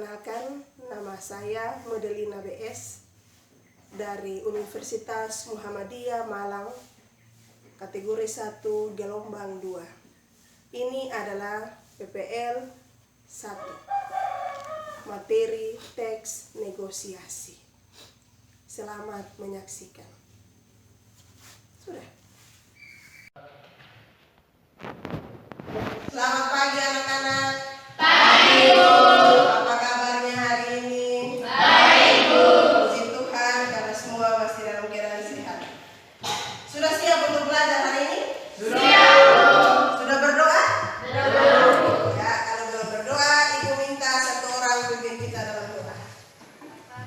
Perkenalkan, nama saya Modelina BS dari Universitas Muhammadiyah Malang, kategori 1 gelombang 2. Ini adalah PPL 1, materi teks negosiasi. Selamat menyaksikan. Sudah. Selamat pagi anak-anak. Pagi, Bu. Apa kabarnya hari ini? Baik, Bu. Puji Tuhan karena semua masih dalam keadaan sehat. Sudah siap untuk belajar hari ini? Siap, Bu. Sudah berdoa? Belum. Ya, kalau belum berdoa, Ibu minta satu orang pimpin kita dalam doa. Bapak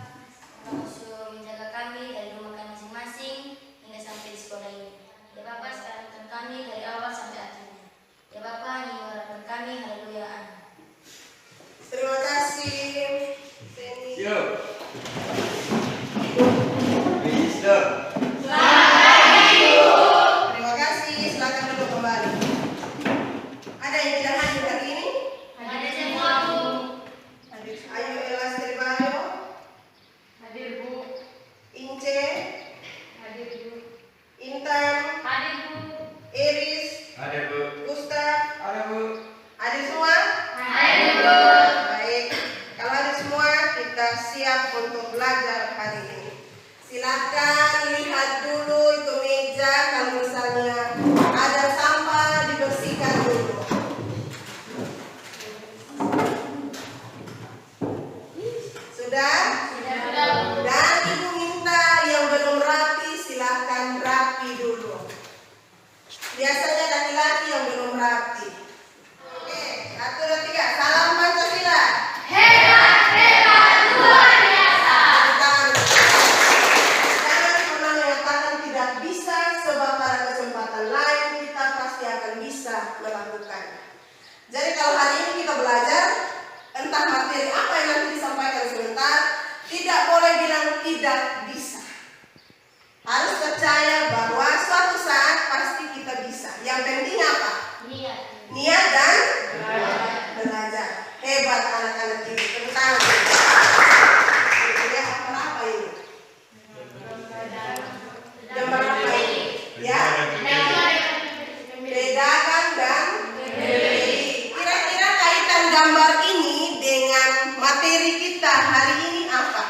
suruh menjaga kami dari rumah kami masing-masing hingga sampai di sekolah ini. Ya Bapak, sekarang kami dari awal sampai akhirnya. Ya Bapak, ini harapan kami, haleluya, amin. Terima kasih. Seni. Siap. Register. Terima kasih. Silakan duduk kembali. Ada yang tidak hadir hari ini? Ada semua, Bu. Hadir. Ayu Elas Tribayo, Hadir, Bu. Ince, Hadir, Bu. Intan, Hadir, Bu. Iris, Ada, Bu. Gustaf. Ada, Bu. Hadir semua? Hadir, Bu. Baik. Kalau hadir semua, kita siap untuk belajar hari ini. Silakan lihat dulu itu meja, kalau misalnya ada sampah dibersihkan dulu. Sudah? Sudah, Bu. Dan Ibu minta yang belum rapi silakan rapi dulu. Biasanya laki-laki yang belum rapi. Oke, 1, 2, 3. Salam Pancasila. Hebat, hebat, luar biasa. Jangan pernah mengatakan tidak bisa, sebab pada kesempatan lain kita pasti akan bisa melakukan. Jadi kalau hari ini kita belajar, entah materi apa yang nanti disampaikan sebentar, tidak boleh bilang tidak bisa. Harus percaya bahwa suatu saat pasti kita bisa. Yang penting apa? Niat. Niat dan belajar. Hebat anak-anak ini. Tepuk tangan. Kuliah apa ini? Jam berapa ini? Ya? Pedagang dan beli. Kira-kira kaitan gambar ini dengan materi kita hari ini apa?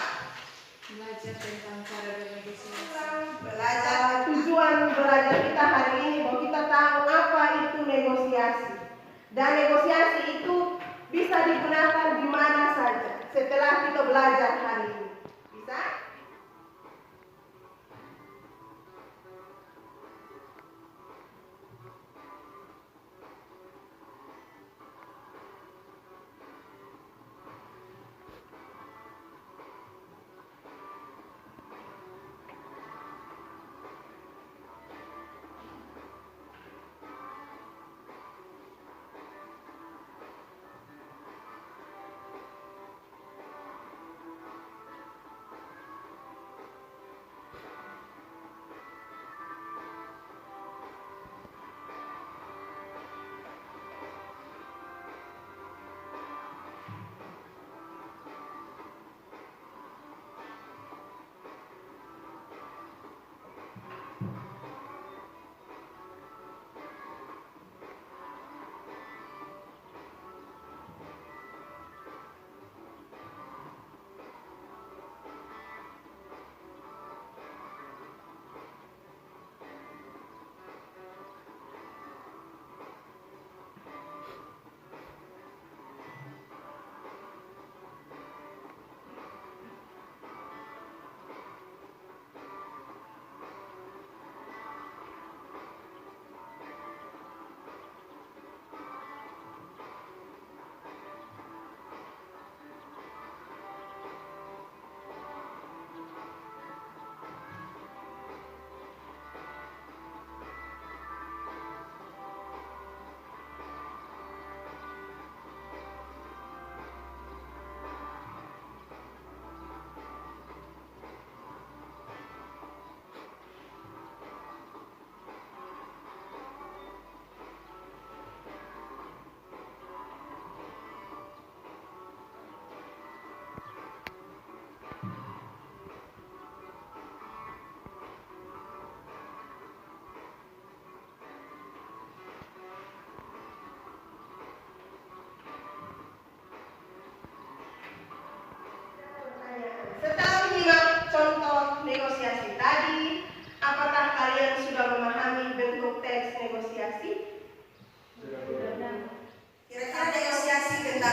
Belajar tentang cara bernegosiasi. Belajar. Tujuan belajar kita hari ini bahwa kita tahu apa itu negosiasi. Dan negosiasi itu bisa digunakan di mana saja setelah kita belajar hari ini. Bisa?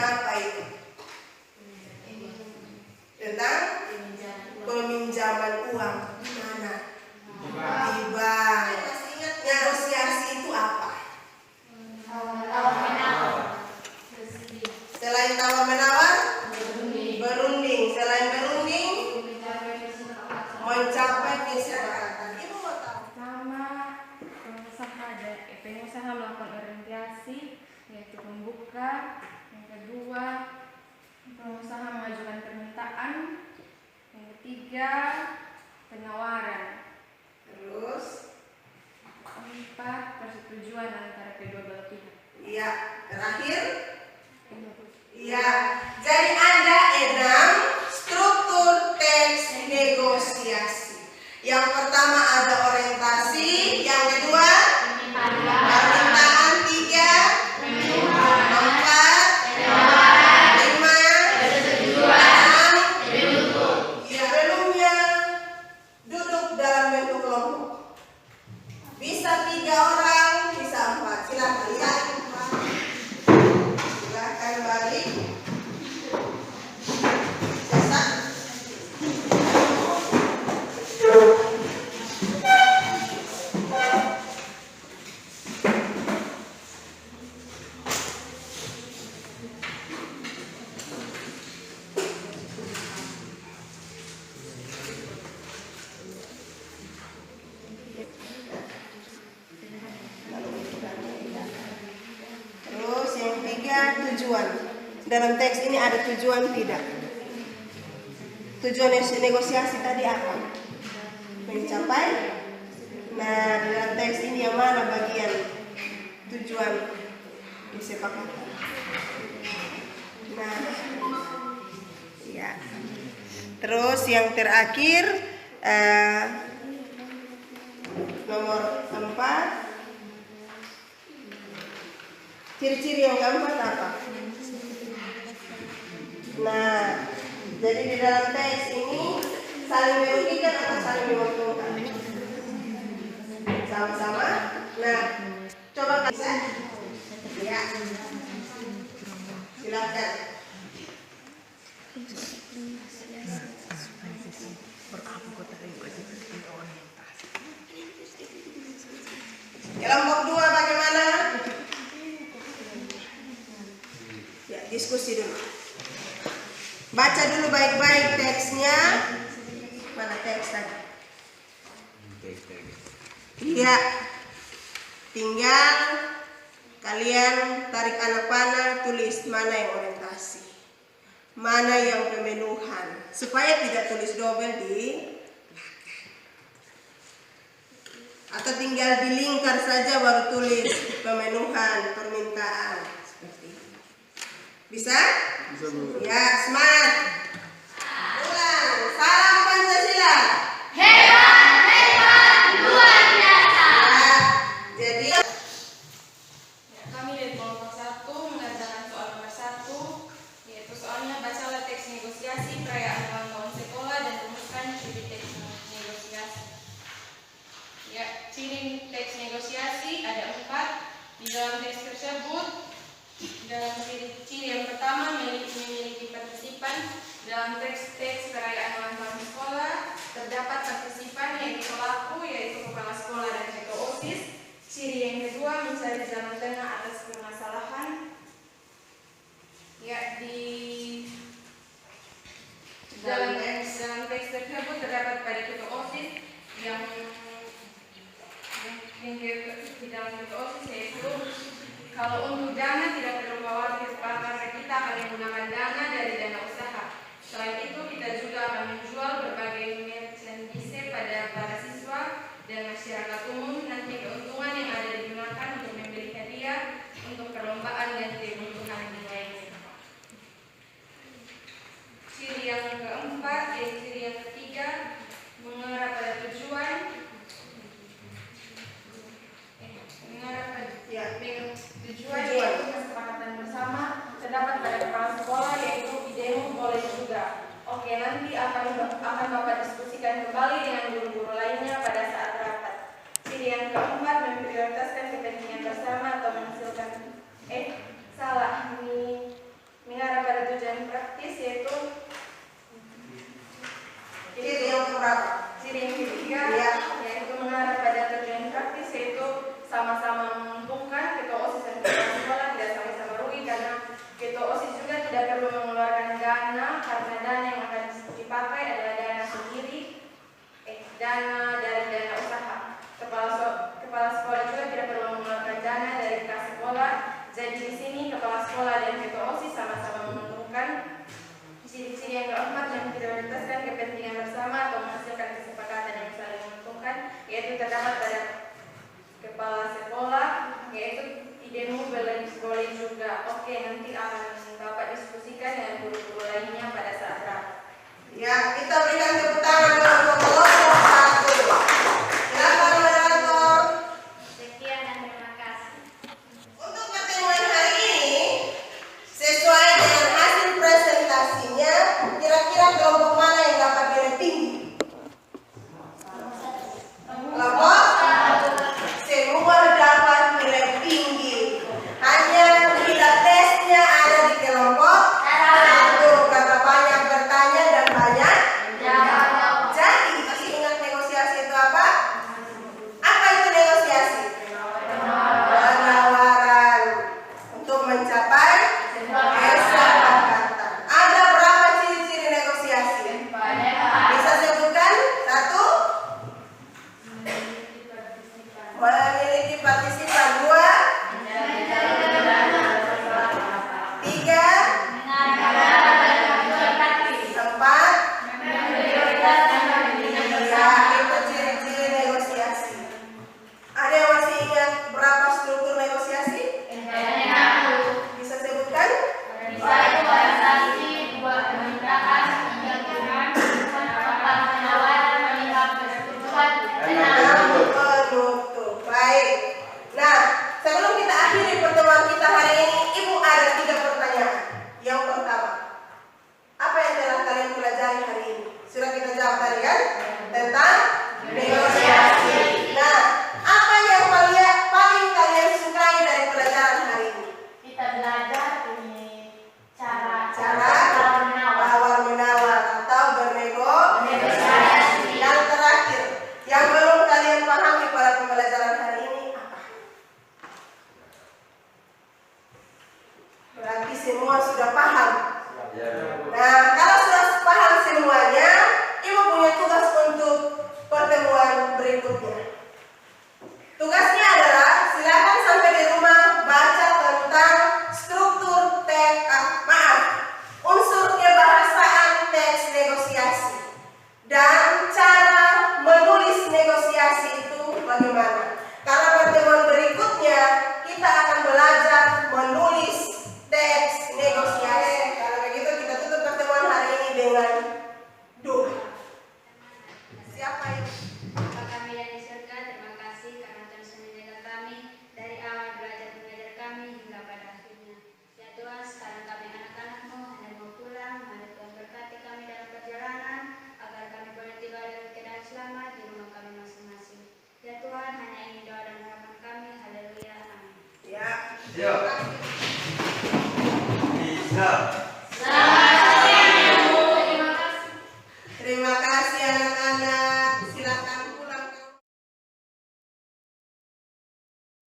tentang apa itu? Tentang peminjaman uang. Di mana? Di bank. Masih ingat negosiasi itu apa? Selain tawar menawar, berunding. Selain berunding, mencapai kesepakatan. Ibu mau tahu? Pertama, pengusaha melakukan orientasi, yaitu membuka. Yang kedua, pengusaha mengajukan permintaan. Yang ketiga, penawaran. Terus, Keempat, persetujuan antara kedua belah pihak. iya. Terakhir, iya. Jadi ada 6 struktur teks negosiasi. Yang pertama ada orientasi, yang kedua permintaan, 3, 4, 5, 6. Ya, sebelumnya duduk dalam bentuk kelompok. Bisa 3 orang, bisa 4. Silakan lihat. Silakan balik. Sesa. Terus yang ketiga, tujuan. Dalam teks ini ada tujuan tidak? Tujuan negosiasi tadi apa? Mencapai. Nah, dalam teks ini yang mana bagian tujuan kesepakatan? Nah, ya. Terus yang terakhir, nomor 4. Ciri-ciri yang keempat apa? Nah, jadi di dalam teks ini saling merugikan atau saling menguntungkan? Sama-sama. Nah, coba bisa. Ya. Silakan. Kelompok 2 bagaimana? Ya, diskusi dulu. Baca dulu baik-baik teksnya. Mana teks tadi? Iya. Tinggal kalian tarik anak panah, tulis mana yang orientasi, mana yang pemenuhan, supaya tidak tulis double di atau tinggal dilingkar saja baru tulis pemenuhan permintaan seperti itu. Bisa? Bisa, Bu. Ya, semangat. Ulang. Salam Pancasila. Luar biasa. Ya, jadi Kami dari kelompok 1 mengerjakan soal nomor 1, yaitu soalnya bacalah teks negosiasi perayaan ulang tahun sekolah dan rumuskan ciri teks negosiasi. Ya, ciri teks negosiasi ada 4. Di dalam teks tersebut, dalam ciri yang pertama memiliki partisipan. Dalam teks perayaan ulang tahun sekolah terdapat partisipan yaitu pelaku, yaitu kepala sekolah dan ketua OSIS. Ciri yang kedua mencari jalan tengah atas permasalahan. Ya, di dalam teks tersebut terdapat pada ketua OSIS yang di dalam ketua OSIS yaitu kalau untuk dana tidak perlu khawatir karena kita akan menggunakan dana dari dana usaha. Selain itu kita juga akan menjual berbagai merchandise pada para siswa dan masyarakat umum. Nanti keuntungan yang ada digunakan untuk membeli hadiah untuk perlombaan dan kebutuhan yang lainnya. Ciri yang keempat yaitu ciri yang ketiga mengarah pada tujuan. Tujuan yaitu kesepakatan bersama terdapat pada kepala sekolah yaitu idemu boleh juga. Oke, nanti akan Bapak diskusikan kembali dengan guru-guru lainnya pada saat rapat. Ciri yang keempat memprioritaskan kepentingan bersama atau menghasilkan perlu mengeluarkan dana karena dana yang akan dipakai adalah dana sendiri, dana dari dana usaha. Kepala sekolah juga tidak perlu mengeluarkan dana dari kas sekolah. Jadi di sini kepala sekolah dan ketua OSIS sama-sama menemukan ciri-ciri yang terhormat yang prioritaskan kepentingan bersama atau menghasilkan kesepakatan yang saling menguntungkan, yaitu terdapat pada kepala sekolah, yaitu idemu boleh juga. Oke, nanti akan Bapak diskusikan dengan guru-guru lainnya pada saat rapat. Ya, kita berikan tepuk tangan untuk kelompok 1. Silakan moderator. Sekian dan terima kasih. Untuk pertemuan hari ini, sesuai dengan hasil presentasinya, kira-kira kelompok mana yang dapat nilai tinggi? Kelompok semua dapat nilai tinggi. Hanya tidak tesnya ada di kelompok 1 karena banyak bertanya dan banyak jawab. Jadi masih ingat negosiasi itu apa? Apa itu negosiasi? Penawaran untuk mencapai kesepakatan. Ada berapa ciri-ciri negosiasi? Bisa sebutkan? 1, memiliki partisipan. 2, 3, 4. Ya, itu ciri-ciri negosiasi. Ada yang masih ingat berapa struktur negosiasi? Bisa sebutkan? Penutup. Baik. Nah, sebelum kita akhiri pertemuan kita hari ini, Ibu ada 3 pertanyaan. Yang pertama, apa yang telah kalian pelajari hari ini? Sudah kita jawab tadi kan? Tentang negosiasi. Nah, apa yang paling kalian sukai dari pelajaran hari ini? Kita belajar ini cara Tawar menawar atau bernegosiasi. Yang terakhir, yang belum kalian pahami pada pembelajaran hari ini apa? Berarti semua sudah paham. Nah, kalau sudah paham semuanya, Ibu punya tugas untuk pertemuan berikutnya. Tugasnya adalah silakan sampai di rumah baca tentang struktur unsur kebahasaan teks negosiasi dan cara menulis negosiasi itu bagaimana. Karena pertemuan berikutnya kita akan belajar menulis teks negosiasi. Kalau begitu kita tutup pertemuan hari ini dengan doa. Siapa yang Bapa kami yang di surga, terima kasih karena Tuhan sudah menjaga kami dari awal belajar mengajar kami hingga pada akhirnya. Ya Tuhan, sekarang kami anak-anak-Mu hendak mau pulang, mari Tuhan berkati kami dalam perjalanan agar kami boleh tiba dalam keadaan selamat di rumah kami masing-masing. Ya Tuhan, hanya ini doa dan harapan kami. Haleluya. Amin. ya? Siap. Bisa.